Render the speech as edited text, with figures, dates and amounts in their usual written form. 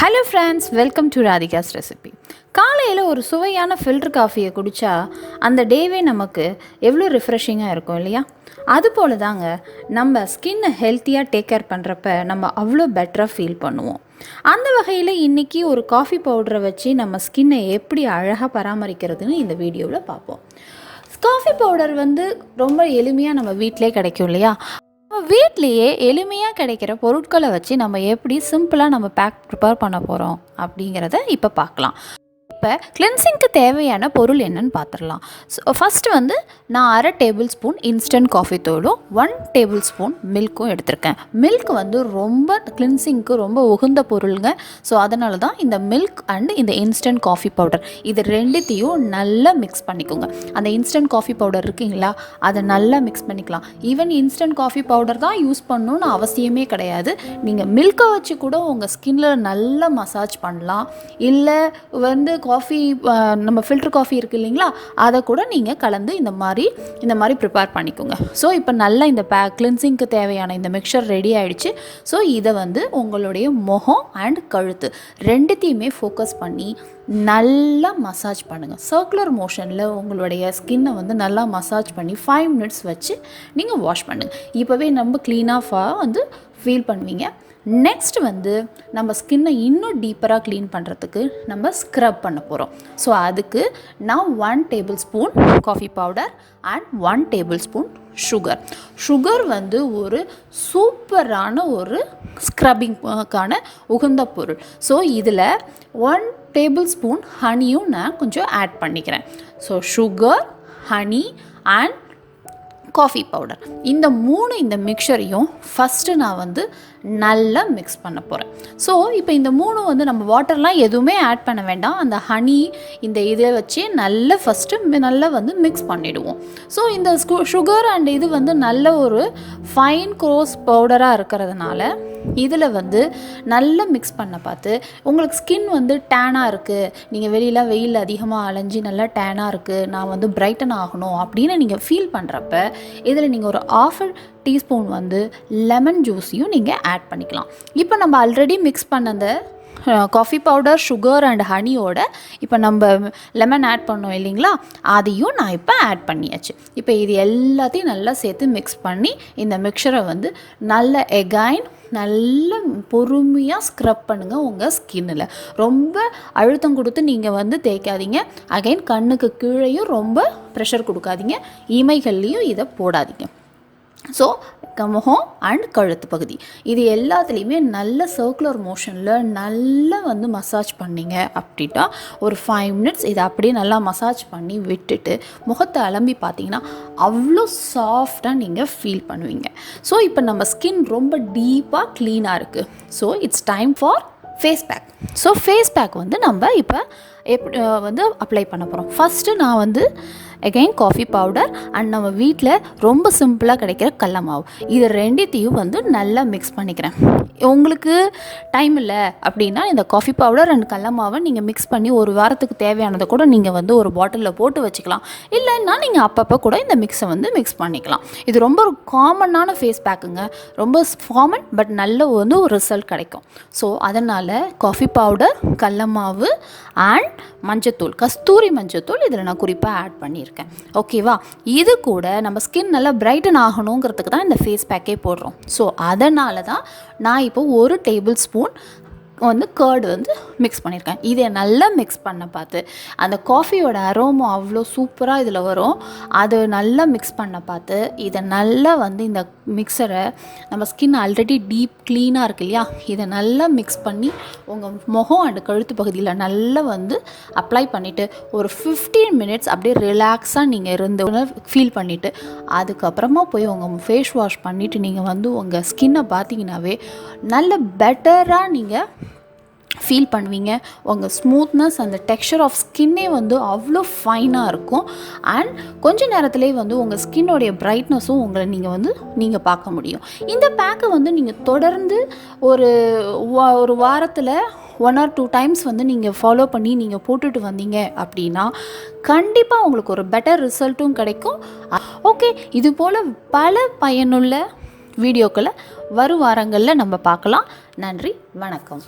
Hello friends, welcome to Radhika's recipe. காலையில் ஒரு சுவையான ஃபில்டர் காஃபியை குடித்தா அந்த டேவே நமக்கு எவ்வளோ ரிஃப்ரெஷிங்காக இருக்கும் இல்லையா? அதுபோல் தாங்க நம்ம ஸ்கின்னை ஹெல்த்தியாக டேக் கேர் பண்ணுறப்ப நம்ம அவ்வளோ பெட்டராக ஃபீல் பண்ணுவோம். அந்த வகையில் இன்றைக்கி ஒரு காஃபி பவுடரை வச்சு நம்ம ஸ்கின்னை எப்படி அழகாக பராமரிக்கிறதுன்னு இந்த வீடியோவில் பார்ப்போம். காஃபி பவுடர் ரொம்ப எளிமையாக நம்ம வீட்டிலே கிடைக்கும் இல்லையா? வீட்லேயே எளிமையாக கிடைக்கிற பொருட்களை வச்சு நம்ம எப்படி சிம்பிளாக நம்ம பேக் ப்ரிப்பேர் பண்ண போகிறோம் அப்படிங்கிறத இப்போ பார்க்கலாம். இப்போ கிளென்சிங்க்கு தேவையான பொருள் என்னன்னு பார்த்துடலாம். ஸோ ஃபஸ்ட்டு நான் 1/2 டேபிள் ஸ்பூன் இன்ஸ்டன்ட் காஃபி தூளும் 1 டேபிள் ஸ்பூன் மில்க்கும் எடுத்திருக்கேன். மில்க் ரொம்ப கிளென்சிங்க்கு ரொம்ப உகந்த பொருளுங்க. ஸோ அதனால தான் இந்த மில்க் அண்ட் இந்த இன்ஸ்டன்ட் காஃபி பவுடர் இது ரெண்டுத்தையும் நல்லா மிக்ஸ் பண்ணிக்கோங்க. அந்த இன்ஸ்டன்ட் காஃபி பவுடர் இருக்குங்களா, அதை நல்லா மிக்ஸ் பண்ணிக்கலாம். ஈவன் இன்ஸ்டன்ட் காஃபி பவுடர் தான் யூஸ் பண்ணணுன்னு அவசியமே கிடையாது. நீங்கள் மில்க்கை வச்சு கூட உங்கள் ஸ்கின்னில் நல்லா மசாஜ் பண்ணலாம். இல்லை காஃபி நம்ம ஃபில்டர் காஃபி இருக்குது இல்லைங்களா, அதை கூட நீங்கள் கலந்து இந்த மாதிரி ப்ரிப்பேர் பண்ணிக்கோங்க. ஸோ இப்போ நல்லா இந்த கிளென்சிங்க்கு தேவையான இந்த மிக்சர் ரெடி ஆகிடுச்சு. ஸோ இதை உங்களுடைய முகம் அண்ட் கழுத்து ரெண்டுத்தையுமே ஃபோக்கஸ் பண்ணி நல்லா மசாஜ் பண்ணுங்கள். சர்க்குலர் மோஷனில் உங்களுடைய ஸ்கின்னை நல்லா மசாஜ் பண்ணி 5 மினிட்ஸ் வச்சு நீங்கள் வாஷ் பண்ணுங்கள். இப்போவே நம்ம க்ளீனாக ஃபீல் பண்ணுவீங்க. நெக்ஸ்ட் நம்ம ஸ்கின்னை இன்னும் டீப்பராக க்ளீன் பண்ணுறதுக்கு நம்ம ஸ்க்ரப் பண்ண போகிறோம். ஸோ அதுக்கு நான் 1 table spoon coffee powder and 1 table spoon sugar ஒரு சூப்பரான ஒரு ஸ்க்ரப்பிங்கான உகந்த பொருள். ஸோ இதில் 1 டேபிள் ஸ்பூன் ஹனியும் நான் கொஞ்சம் ஆட் பண்ணிக்கிறேன். So sugar, honey and coffee powder இந்த மிக்சரையும் ஃபஸ்ட்டு நான் நல்லா மிக்ஸ் பண்ண போகிறேன். ஸோ இப்போ இந்த நம்ம வாட்டர்லாம் எதுவுமே ஆட் பண்ண வேண்டாம். அந்த ஹனி இதை வச்சு ஃபஸ்ட்டு நல்லா மிக்ஸ் பண்ணிவிடுவோம். ஸோ இந்த சுகர் அண்ட் இது நல்ல ஒரு ஃபைன் கோர்ஸ் பவுடராக இருக்கிறதுனால இதில் நல்லா மிக்ஸ் பண்ண பார்த்து உங்களுக்கு ஸ்கின் டேனாக இருக்குது, நீங்கள் வெளியில் வெயில் அதிகமாக அலைஞ்சி நல்லா டேனாக இருக்குது, நான் பிரைட்டன் ஆகணும் அப்படின்னு நீங்கள் ஃபீல் பண்ணுறப்ப இதில் நீங்கள் ஒரு 1/2 டீஸ்பூன் லெமன் ஜூஸையும் நீங்கள் ஆட் பண்ணிக்கலாம். இப்போ நம்ம ஆல்ரெடி மிக்ஸ் பண்ண அந்த காஃபி பவுடர், சுகர் அண்ட் ஹனியோட இப்போ நம்ம லெமன் ஆட் பண்ணோம் இல்லைங்களா, அதையும் நான் இப்போ ஆட் பண்ணியாச்சு. இப்போ இது எல்லாத்தையும் நல்லா சேர்த்து மிக்ஸ் பண்ணி இந்த மிக்சரை நல்ல நல்லா பொறுமையாக ஸ்க்ரப் பண்ணுங்கள். உங்கள் ஸ்கின்னில் ரொம்ப அழுத்தம் கொடுத்து நீங்கள் தேய்க்காதீங்க. அகைன் கண்ணுக்கு கீழேயும் ரொம்ப ப்ரெஷர் கொடுக்காதீங்க, இமைகள்லேயும் இதை போடாதீங்க. ஸோ முகம் அண்ட் கழுத்து பகுதி இது எல்லாத்துலேயுமே நல்ல சர்க்குலர் மோஷனில் நல்லா மசாஜ் பண்ணிங்க அப்படின்னா ஒரு 5 மினிட்ஸ் இதை அப்படியே நல்லா மசாஜ் பண்ணி விட்டுட்டு முகத்தை அலம்பி பார்த்தீங்கன்னா அவ்வளோ சாஃப்டாக நீங்கள் ஃபீல் பண்ணுவீங்க. ஸோ இப்போ நம்ம ஸ்கின் ரொம்ப டீப்பாக க்ளீனாக இருக்குது. So it's time for face pack. So face pack நம்ம இப்போ எப்படி அப்ளை பண்ண போகிறோம். ஃபஸ்ட்டு நான் அகைன் காஃபி பவுடர் அண்ட் நம்ம வீட்டில் ரொம்ப சிம்பிளாக கிடைக்கிற கடல மாவு இது ரெண்டுத்தையும் நல்லா மிக்ஸ் பண்ணிக்கிறேன். உங்களுக்கு டைம் இல்லை அப்படின்னா இந்த காஃபி பவுடர் அண்ட் கடல மாவை நீங்கள் மிக்ஸ் பண்ணி ஒரு வாரத்துக்கு தேவையானதை கூட நீங்கள் ஒரு பாட்டிலில் போட்டு வச்சுக்கலாம். இல்லைன்னா நீங்கள் அப்பப்போ கூட இந்த மிக்ஸை மிக்ஸ் பண்ணிக்கலாம். இது ரொம்ப ஒரு காமனான ஃபேஸ் பேக்குங்க, ரொம்ப காமன் பட் நல்ல ஒரு ரிசல்ட் கிடைக்கும். ஸோ அதனால் காஃபி பவுடர், கடல மாவு அண்ட் மஞ்சத்தூள், கஸ்தூரி மஞ்சத்தூள் இதில் நான் குறிப்பாக ஆட் பண்ணியிருக்கேன். ஓகேவா? இது கூட நம்ம ஸ்கின் நல்லா பிரைட்டன் ஆகணுங்கிறதுக்கு தான் இந்த ஃபேஸ் பேக்கே போடுறோம். ஸோ அதனால தான் நான் இப்போ 1 டேபிள் ஸ்பூன் கர்டு மிக்ஸ் பண்ணியிருக்கேன். இதை நல்லா மிக்ஸ் பண்ண பார்த்து அந்த காஃபியோட அரோமா அவ்வளோ சூப்பராக இதில் வரும். அது நல்லா மிக்ஸ் பண்ண பார்த்து இதை நல்லா இந்த மிக்சரை நம்ம ஸ்கின் ஆல்ரெடி டீப் க்ளீனாக இருக்கு இல்லையா, இதை நல்லா மிக்ஸ் பண்ணி உங்கள் முகம் அண்ட் கழுத்து பகுதியில் நல்லா அப்ளை பண்ணிவிட்டு ஒரு 15 மினிட்ஸ் அப்படியே ரிலாக்ஸாக நீங்கள் இருந்து ஃபீல் பண்ணிவிட்டு அதுக்கப்புறமா போய் உங்கள் ஃபேஸ் வாஷ் பண்ணிவிட்டு நீங்கள் உங்கள் ஸ்கின்னை பார்த்தீங்கன்னாவே நல்ல பெட்டராக நீங்கள் ஃபீல் பண்ணுவீங்க. உங்கள் ஸ்மூத்னஸ் அந்த டெக்ஸ்சர் ஆஃப் ஸ்கின்னே அவ்வளோ ஃபைனாக இருக்கும். அண்ட் கொஞ்ச நேரத்துலேயே உங்கள் ஸ்கின்னோடைய பிரைட்னஸும் நீங்கள் பார்க்க முடியும். இந்த பேக்கை நீங்கள் தொடர்ந்து ஒரு வாரத்தில் 1 or 2 டைம்ஸ் நீங்கள் ஃபாலோ பண்ணி நீங்கள் போட்டுட்டு வந்தீங்க அப்படின்னா கண்டிப்பாக உங்களுக்கு ஒரு பெட்டர் ரிசல்ட்டும் கிடைக்கும். ஓகே, இது போல் பல பயனுள்ள வீடியோக்களை வரும் வாரங்களில் நம்ம பார்க்கலாம். நன்றி, வணக்கம்.